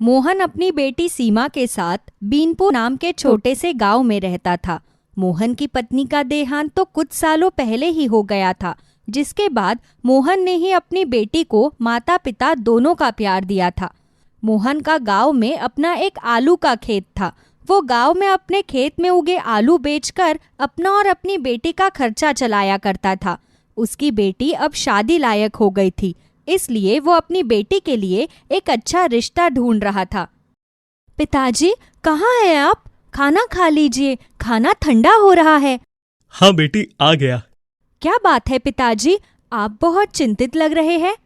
मोहन अपनी बेटी सीमा के साथ बीनपुर नाम के छोटे से गांव में रहता था। मोहन की पत्नी का देहांत तो कुछ सालों पहले ही हो गया था, जिसके बाद मोहन ने ही अपनी बेटी को माता पिता दोनों का प्यार दिया था। मोहन का गांव में अपना एक आलू का खेत था। वो गांव में अपने खेत में उगे आलू बेचकर अपना और अपनी बेटी का खर्चा चलाया करता था। उसकी बेटी अब शादी लायक हो गई थी, इसलिए वो अपनी बेटी के लिए एक अच्छा रिश्ता ढूंढ रहा था। पिताजी, कहाँ हैं आप? खाना खा लीजिए, खाना ठंडा हो रहा है। हाँ बेटी, आ गया। क्या बात है पिताजी, आप बहुत चिंतित लग रहे हैं।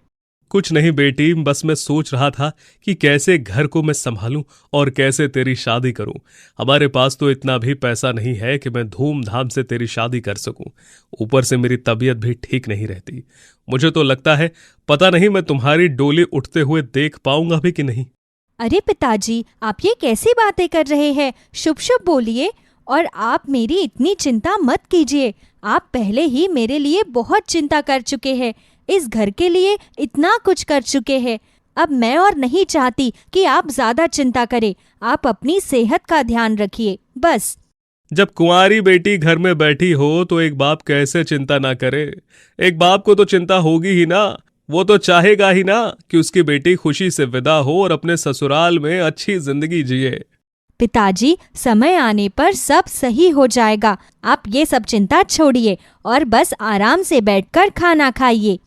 कुछ नहीं बेटी, बस मैं सोच रहा था कि कैसे घर को मैं संभालूं और कैसे तेरी शादी करूं। हमारे पास तो इतना भी पैसा नहीं है कि मैं धूमधाम से तेरी शादी कर सकूं। ऊपर से मेरी तबीयत भी ठीक नहीं रहती। मुझे तो लगता है पता नहीं मैं तुम्हारी डोली उठते हुए देख पाऊंगा भी कि नहीं। अरे पिताजी, आप ये कैसी बातें कर रहे हैं? शुभ शुभ बोलिए। और आप मेरी इतनी चिंता मत कीजिए। आप पहले ही मेरे लिए बहुत चिंता कर चुके हैं, इस घर के लिए इतना कुछ कर चुके हैं। अब मैं और नहीं चाहती कि आप ज्यादा चिंता करें। आप अपनी सेहत का ध्यान रखिए बस। जब कुंवारी बेटी घर में बैठी हो तो एक बाप कैसे चिंता ना करे। एक बाप को तो चिंता होगी ही ना। वो तो चाहेगा ही ना कि उसकी बेटी खुशी से विदा हो और अपने ससुराल में अच्छी जिंदगी जिए। पिताजी, समय आने पर सब सही हो जाएगा। आप ये सब चिंता छोड़िए और बस आराम से बैठकर खाना खाइए।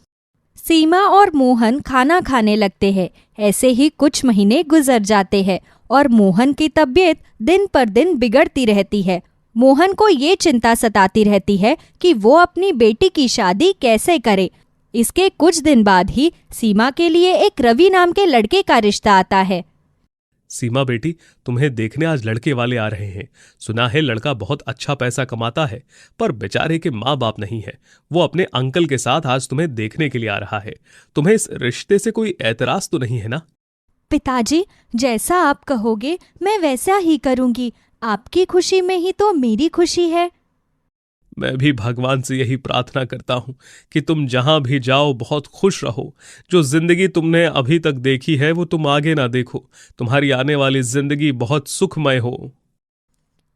सीमा और मोहन खाना खाने लगते हैं। ऐसे ही कुछ महीने गुजर जाते हैं और मोहन की तबीयत दिन पर दिन बिगड़ती रहती है। मोहन को ये चिंता सताती रहती है कि वो अपनी बेटी की शादी कैसे करे। इसके कुछ दिन बाद ही सीमा के लिए एक रवि नाम के लड़के का रिश्ता आता है। सीमा बेटी, तुम्हें देखने आज लड़के वाले आ रहे हैं। सुना है लड़का बहुत अच्छा पैसा कमाता है, पर बेचारे के माँ बाप नहीं है। वो अपने अंकल के साथ आज तुम्हें देखने के लिए आ रहा है। तुम्हें इस रिश्ते से कोई एतराज तो नहीं है ना? पिताजी, जैसा आप कहोगे मैं वैसा ही करूंगी। आपकी खुशी में ही तो मेरी खुशी है। मैं भी भगवान से यही प्रार्थना करता हूं कि तुम जहां भी जाओ बहुत खुश रहो। जो जिंदगी तुमने अभी तक देखी है वो तुम आगे ना देखो। तुम्हारी आने वाली जिंदगी बहुत सुखमय हो।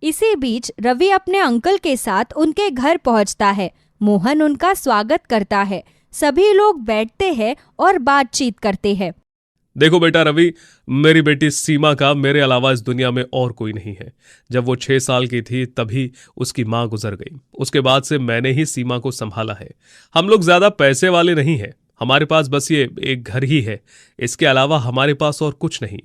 इसी बीच रवि अपने अंकल के साथ उनके घर पहुंचता है। मोहन उनका स्वागत करता है। सभी लोग बैठते हैं और बातचीत करते हैं। देखो बेटा रवि, मेरी बेटी सीमा का मेरे अलावा इस दुनिया में और कोई नहीं है। जब वो 6 साल की थी तभी उसकी माँ गुजर गई। उसके बाद से मैंने ही सीमा को संभाला है। हम लोग ज्यादा पैसे वाले नहीं हैं। हमारे पास बस ये एक घर ही है। इसके अलावा हमारे पास और कुछ नहीं।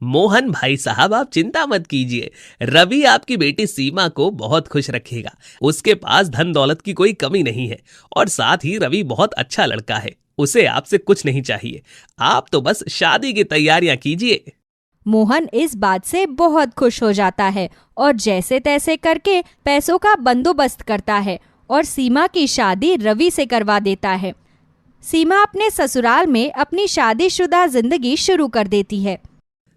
मोहन भाई साहब, आप चिंता मत कीजिए। रवि आपकी बेटी सीमा को बहुत खुश रखेगा। उसके पास धन दौलत की कोई कमी नहीं है और साथ ही रवि बहुत अच्छा लड़का है। उसे आपसे कुछ नहीं चाहिए। आप तो बस शादी की तैयारियां कीजिए। मोहन इस बात से बहुत खुश हो जाता है और जैसे तैसे करके पैसों का बंदोबस्त करता है और सीमा की शादी रवि से करवा देता है। सीमा अपने ससुराल में अपनी शादीशुदा जिंदगी शुरू कर देती है।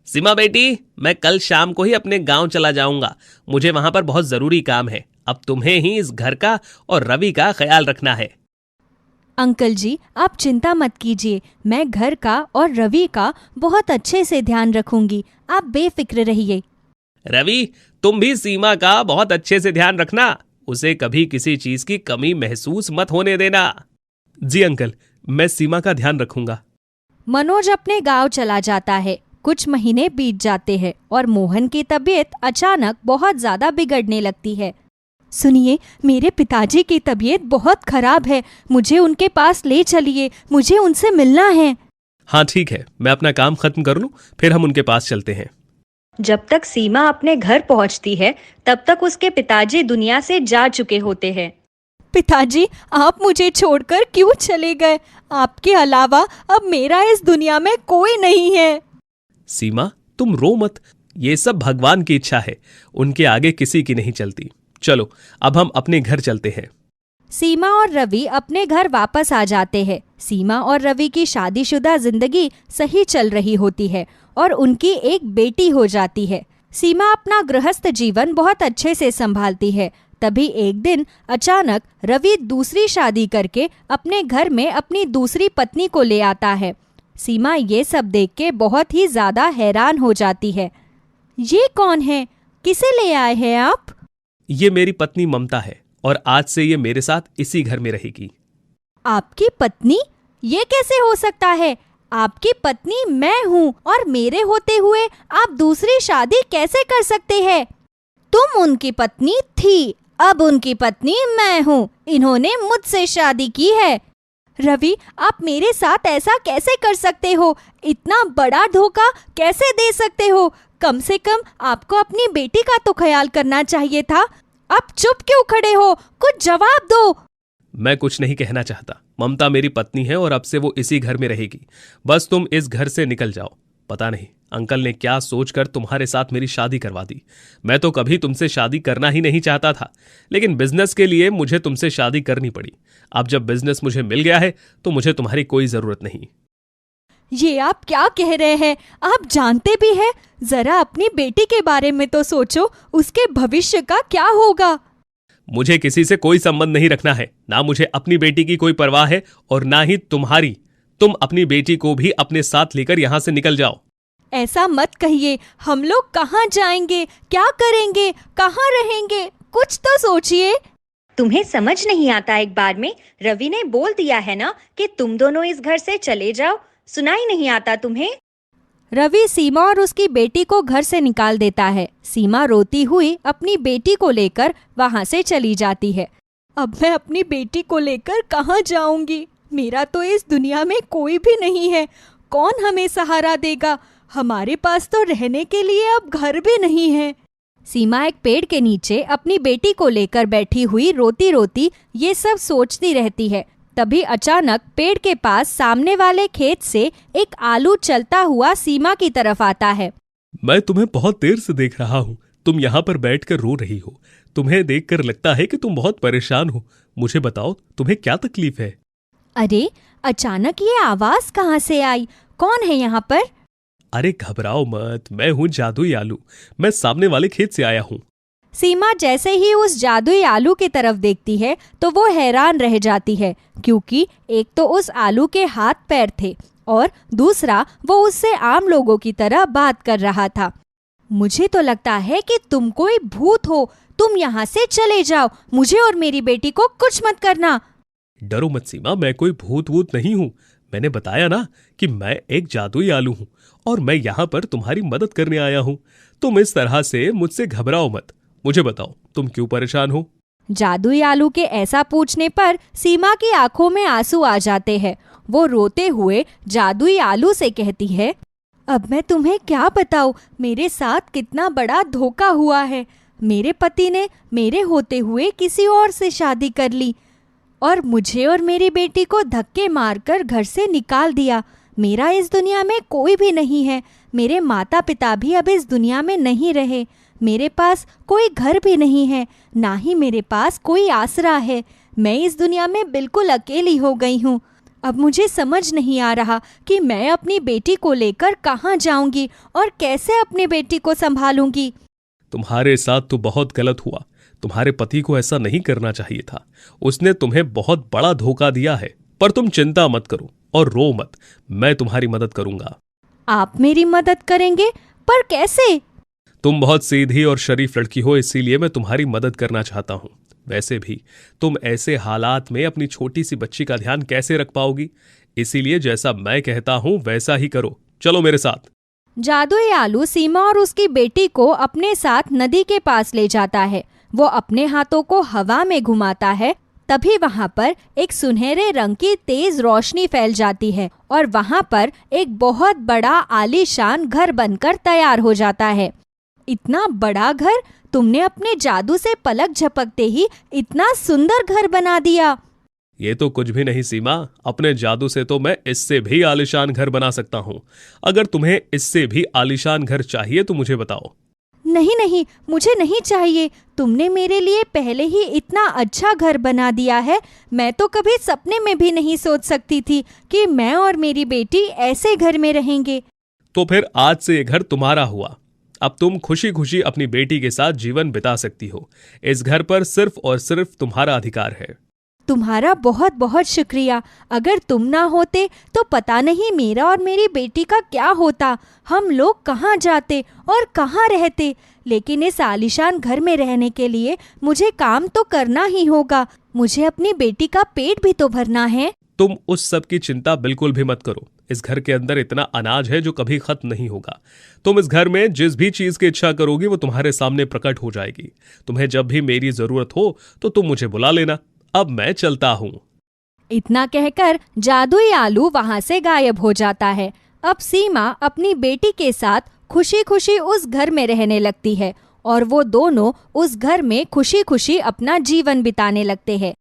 सीमा बेटी, मैं कल शाम को ही अपने गांव चला जाऊंगा। मुझे वहां पर बहुत जरूरी काम है। अब तुम्हें ही इस घर का और रवि का ख्याल रखना है। अंकल जी, आप चिंता मत कीजिए। मैं घर का और रवि का बहुत अच्छे से ध्यान रखूंगी। आप बेफिक्र रहिए। रवि, तुम भी सीमा का बहुत अच्छे से ध्यान रखना। उसे कभी किसी चीज की कमी महसूस मत होने देना। जी अंकल, मैं सीमा का ध्यान रखूंगा। मनोज अपने गांव चला जाता है। कुछ महीने बीत जाते हैं और मोहन की तबीयत अचानक बहुत ज्यादा बिगड़ने लगती है। सुनिए, मेरे पिताजी की तबीयत बहुत खराब है। मुझे उनके पास ले चलिए, मुझे उनसे मिलना है। हाँ ठीक है, मैं अपना काम खत्म कर लूं, फिर हम उनके पास चलते हैं। जब तक सीमा अपने घर पहुंचती है तब तक उसके पिताजी दुनिया से जा चुके होते हैं। पिताजी, आप मुझे छोड़कर क्यों चले गए? आपके अलावा अब मेरा इस दुनिया में कोई नहीं है। सीमा, तुम रो मत। ये सब भगवान की इच्छा है। उनके आगे किसी की नहीं चलती। चलो अब हम अपने घर चलते हैं। सीमा और रवि अपने घर वापस आ जाते हैं। सीमा और रवि की शादीशुदा जिंदगी सही चल रही होती है और उनकी एक बेटी हो जाती है। सीमा अपना गृहस्थ जीवन बहुत अच्छे से संभालती है। तभी एक दिन अचानक रवि दूसरी शादी करके अपने घर में अपनी दूसरी पत्नी को ले आता है। सीमा ये सब देख के बहुत ही ज्यादा हैरान हो जाती है। ये कौन है? किसे ले आए हैं आप? ये मेरी पत्नी ममता है और आज से ये मेरे साथ इसी घर में रहेगी। आपकी पत्नी? ये कैसे हो सकता है? आपकी पत्नी मैं हूँ और मेरे होते हुए आप दूसरी शादी कैसे कर सकते हैं? तुम उनकी पत्नी थी, अब उनकी पत्नी मैं हूँ। इन्होंने मुझसे शादी की है। रवि, आप मेरे साथ ऐसा कैसे कर सकते हो? इतना बड़ा धोखा कैसे दे सकते हो? कम से कम आपको अपनी बेटी का तो ख्याल करना चाहिए था। आप चुप क्यों खड़े हो? कुछ जवाब दो। मैं कुछ नहीं कहना चाहता। ममता मेरी पत्नी है और अब से वो इसी घर में रहेगी। बस तुम इस घर से निकल जाओ। पता नहीं अंकल ने क्या सोचकर तुम्हारे साथ मेरी शादी करवा दी। मैं तो कभी तुमसे शादी करना ही नहीं चाहता था, लेकिन बिजनेस के लिए मुझे तुमसे शादी करनी पड़ी। अब जब बिजनेस मुझे मिल गया है तो मुझे तुम्हारी कोई जरूरत नहीं। ये आप क्या कह रहे हैं? आप जानते भी हैं? जरा अपनी बेटी के बारे में तो सोचो, उसके भविष्य का क्या होगा? मुझे किसी से कोई संबंध नहीं रखना है। ना मुझे अपनी बेटी की कोई परवाह है और ना ही तुम्हारी। तुम अपनी बेटी को भी अपने साथ लेकर यहाँ से निकल जाओ। ऐसा मत कहिए। हम लोग कहाँ जाएंगे? क्या करेंगे? कहाँ रहेंगे? कुछ तो सोचिए। तुम्हें समझ नहीं आता? एक बार में रवि ने बोल दिया है ना कि तुम दोनों इस घर से चले जाओ। सुनाई नहीं आता तुम्हें? रवि सीमा और उसकी बेटी को घर से निकाल देता है। सीमा रोती हुई अपनी बेटी को लेकर वहां से चली जाती है। अब मैं अपनी बेटी को लेकर कहाँ जाऊंगी? मेरा तो इस दुनिया में कोई भी नहीं है। कौन हमें सहारा देगा? हमारे पास तो रहने के लिए अब घर भी नहीं है। सीमा एक पेड़ के नीचे अपनी बेटी को लेकर बैठी हुई रोती रोती ये सब सोचती रहती है। तभी अचानक पेड़ के पास सामने वाले खेत से एक आलू चलता हुआ सीमा की तरफ आता है। मैं तुम्हें बहुत देर से देख रहा हूँ। तुम यहाँ पर बैठकर रो रही हो। तुम्हें देखकर लगता है कि तुम बहुत परेशान हो। मुझे बताओ, तुम्हें क्या तकलीफ है? अरे, अचानक ये आवाज कहाँ से आई? कौन है यहाँ पर? अरे घबराओ मत, मैं हूँ जादुई आलू। मैं सामने वाले खेत से आया हूँ। सीमा जैसे ही उस जादुई आलू की तरफ देखती है तो वो हैरान रह जाती है, क्योंकि एक तो उस आलू के हाथ पैर थे और दूसरा वो उससे आम लोगों की तरह बात कर रहा था। मुझे तो लगता है कि तुम कोई भूत हो। तुम यहाँ से चले जाओ। मुझे और मेरी बेटी को कुछ मत करना। डरो मत सीमा, मैं कोई भूत वूत नहीं हूँ। मैंने बताया ना कि मैं एक जादुई आलू हूँ और मैं यहाँ पर तुम्हारी मदद करने आया हूँ। तुम इस तरह से मुझसे घबराओ मत। मुझे बताओ, तुम क्यों परेशान हो? जादुई आलू के ऐसा पूछने पर सीमा की आंखों में आंसू आ जाते हैं। वो रोते हुए जादुई आलू से कहती है, अब मैं तुम्हें क्या बताऊं, मेरे साथ कितना बड़ा धोखा हुआ है। मेरे पति ने मेरे होते हुए किसी और से शादी कर ली और मुझे और मेरी बेटी को धक्के मारकर घर से निकाल दिया। मेरा इस दुनिया में कोई भी नहीं है। मेरे माता पिता भी अब इस दुनिया में नहीं रहे। मेरे पास कोई घर भी नहीं है, ना ही मेरे पास कोई आसरा है। मैं इस दुनिया में बिल्कुल अकेली हो गई हूँ। अब मुझे समझ नहीं आ रहा कि मैं अपनी बेटी को लेकर कहाँ जाऊंगी और कैसे अपनी बेटी को संभालूंगी। तुम्हारे साथ तो बहुत गलत हुआ। तुम्हारे पति को ऐसा नहीं करना चाहिए था। उसने तुम्हें बहुत बड़ा धोखा दिया है। पर तुम चिंता मत करो और रो मत। मैं तुम्हारी मदद करूंगा। आप मेरी मदद करेंगे? पर कैसे? तुम बहुत सीधी और शरीफ लड़की हो, इसीलिए मैं तुम्हारी मदद करना चाहता हूँ। वैसे भी तुम ऐसे हालात में अपनी छोटी सी बच्ची का ध्यान कैसे रख पाओगी? इसीलिए जैसा मैं कहता हूँ वैसा ही करो। चलो मेरे साथ। जादुई आलू सीमा और उसकी बेटी को अपने साथ नदी के पास ले जाता है। वो अपने हाथों को हवा में घुमाता है। तभी वहाँ पर एक सुनहरे रंग की तेज रोशनी फैल जाती है और वहाँ पर एक बहुत बड़ा आलीशान घर बनकर तैयार हो जाता है। इतना बड़ा घर? तुमने अपने जादू से पलक झपकते ही इतना सुंदर घर बना दिया। ये तो कुछ भी नहीं सीमा। अपने जादू से तो मैं इससे भी आलीशान घर बना सकता हूँ। अगर तुम्हें इससे भी आलीशान घर चाहिए तो मुझे बताओ। नहीं नहीं, मुझे नहीं चाहिए। तुमने मेरे लिए पहले ही इतना अच्छा घर बना दिया है। मैं तो कभी सपने में भी नहीं सोच सकती थी कि मैं और मेरी बेटी ऐसे घर में रहेंगे। तो फिर आज से ये घर तुम्हारा हुआ। अब तुम खुशी खुशी अपनी बेटी के साथ जीवन बिता सकती हो। इस घर पर सिर्फ और सिर्फ तुम्हारा अधिकार है। तुम्हारा बहुत बहुत शुक्रिया। अगर तुम ना होते तो पता नहीं मेरा और मेरी बेटी का क्या होता, हम लोग कहाँ जाते और कहाँ रहते। लेकिन इस आलीशान घर में रहने के लिए मुझे काम तो करना ही होगा, मुझे अपनी बेटी का पेट भी तो भरना है। तुम उस सब की चिंता बिल्कुल भी मत करो। इस घर के अंदर इतना अनाज है जो कभी खत्म नहीं होगा। तुम इस घर में जिस भी चीज की इच्छा करोगी वो तुम्हारे सामने प्रकट हो जाएगी। तुम्हें जब भी मेरी जरूरत हो तो तुम मुझे बुला लेना। अब मैं चलता हूँ। इतना कहकर जादुई आलू वहाँ से गायब हो जाता है। अब सीमा अपनी बेटी के साथ खुशी खुशी उस घर में रहने लगती है और वो दोनों उस घर में खुशी खुशी अपना जीवन बिताने लगते हैं।